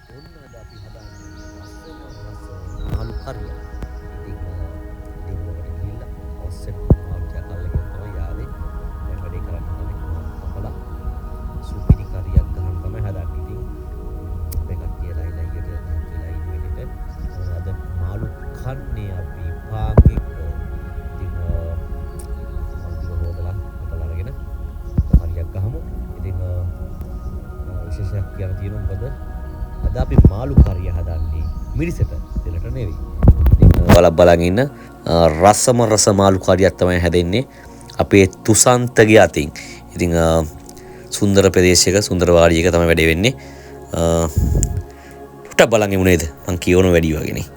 ඔන්න අද අපි හදාන්නේ ලස්සන රස මාළු කරියක්. ඉතින් ඔකට ගිහිල්ලා අවශ්‍ය මාළු ටිකක් අල්ලගෙන තමයි යාවේ. දැන් වැඩේ කරන්න හදන්නේ මාළු කපලා සුපිරි කරියක් ගන්න තමයි හදන්නේ. ඉතින් අපේ කට්ටිය ලයිලා ඉයට කියලා ඉන්න විදිහට අද මාළු කන්නේ අපි පාන් එක්ක. ඉතින් මාළු හොදලා කපලා අරගෙන කරියක් ගහමු. ඉතින් විශේෂයක් කියන්න තියෙනවා මොකද අද අපි මාළු කරිය හදන්නේ මිරිසට දෙලට නෙවෙයි. ඉතින් ඔයාලා බලන් ඉන්න රසම රස මාළු කරියක් තමයි හැදෙන්නේ අපේ තුසන්තගේ අතින්. ඉතින් සුන්දර ප්‍රදේශයක සුන්දර වාඩියක තමයි වැඩේ වෙන්නේ. ටුට්ටක් බලන් ඉමු නේද? මං කියවන වැඩි වගේනේ.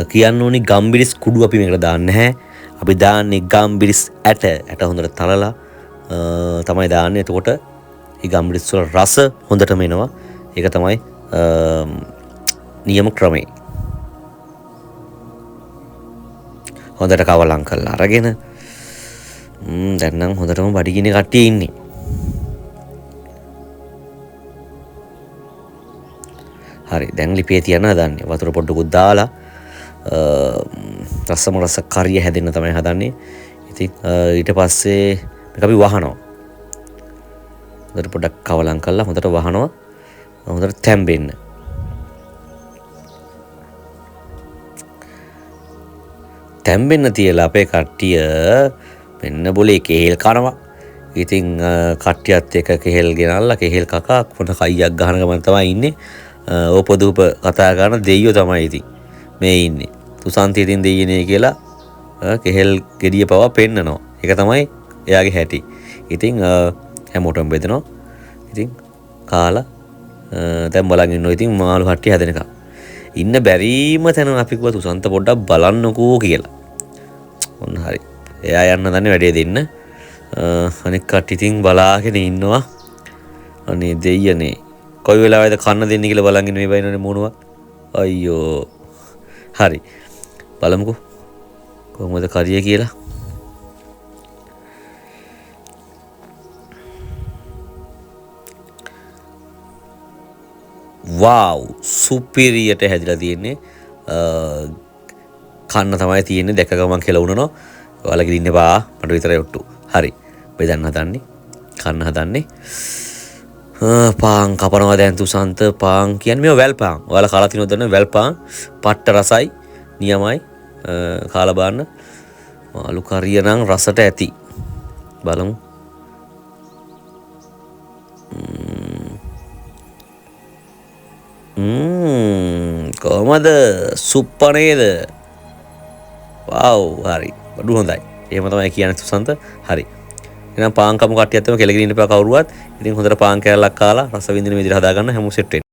කියන්න ඕනි ගම්බිරිස් කුඩු අපි මේකට දාන්න නැහැ. අපි දාන්නේ ගම්බිරිස් ඇට හොඳට තලලා තමයි දාන්නේ. එතකොට මේ ගම්බිරිස් වල රස හොඳටම එනවා. ඒක තමයි නියම ක්‍රමය. හොඳට කවලම් කරලා අරගෙන දැන් නම් හොඳටම බඩගින්නේ කට්ටිය ඉන්නේ. හරි දැන් ලිපේ තියන්න හදන්නේ. වතුර පොඩ්ඩකුත් දාලා රසම රස කරිය හැදෙන්න තමයි හදන්නේ. ඉතින් ඊට පස්සේ මේක අපි වහනවා. හොඳට පොඩ්ඩක් කවලම් කරලා හොඳට වහනවා. හොඳට තැම්බෙන්න. තැම්බෙන්න තියලා අපේ කට්ටිය මෙන්න බොලේ කෙහෙල් කනවා. ඉතින් කට්ටියත් එක කෙහෙල් ගෙනල්ලා කෙහෙල් කකා කොන කයියක් ගහන ගමන් තමයි ඉන්නේ. ඕපදූප කතා කරන දෙයියෝ තමයි ඉතින් මේ ඉන්නේ. තුසන්තී ඉතින් දෙයියනේ කියලා කෙහෙල් ගෙඩිය පවා පෙන්නනවා. ඒක තමයි එයාගේ හැටි. ඉතින් හැමෝටම බෙදනවා. ඉතින් කාලා දැන් බලන් ඉන්නවා ඉතින් මාළු හට්ටිය හැදෙනකම්. ඉන්න බැරිම තැන අපි කිව්වා තුසන්ත පොඩ්ඩක් බලන්නකෝ කියලා. ඔන්න හරි. එයා යන්න දන්නේ වැඩේ දෙන්න. අනික කට්ටිය ඉතින් බලාගෙන ඉන්නවා. අනේ දෙයියනේ කොයි වෙලාවෙද කන්න දෙන්නේ කියලා බලන් ඉන්න මේ බයිනනේ මොනවා. අයියෝ. හරි. බලමුකෝ. කොහොමද කරිය කියලා. වාව් සුපිරියට හැදිලා තියෙන්නේ. කන්න තමයි තියෙන්නේ. දැක ගමන් කියලා වුණනවා. ඔයාලා ගිහින් ඉන්න බා මට විතරයි ඔට්ටු. හරි. බෙදන්න හදන්නේ. කන්න හදන්නේ. පාන් කපනවා දැන් තුසන්ත පාන් කියන්නේ මේ වැල් පාන්. ඔයාලා කාලා තිනවද දන්නේ වැල් පාන් පට්ට රසයි නියමයි. කාලා බලන්න. මාළු කරිය නම් රසට ඇති. බලමු. කොහමද සුප්ප නේද? වව් හරි. බඩු හොඳයි. එහෙම තමයි කියන්නේ තුසන්ත. හරි. එහෙනම් පාන් කමු කට්ටියත් එක්ක කෙලගෙන ඉන්න එපා කවුරුවත්. ඉතින් හොඳට පාන් කෑල්ලක් කාලා රස විඳින විදිහට හදාගන්න හැමෝම සෙට් වෙන්න.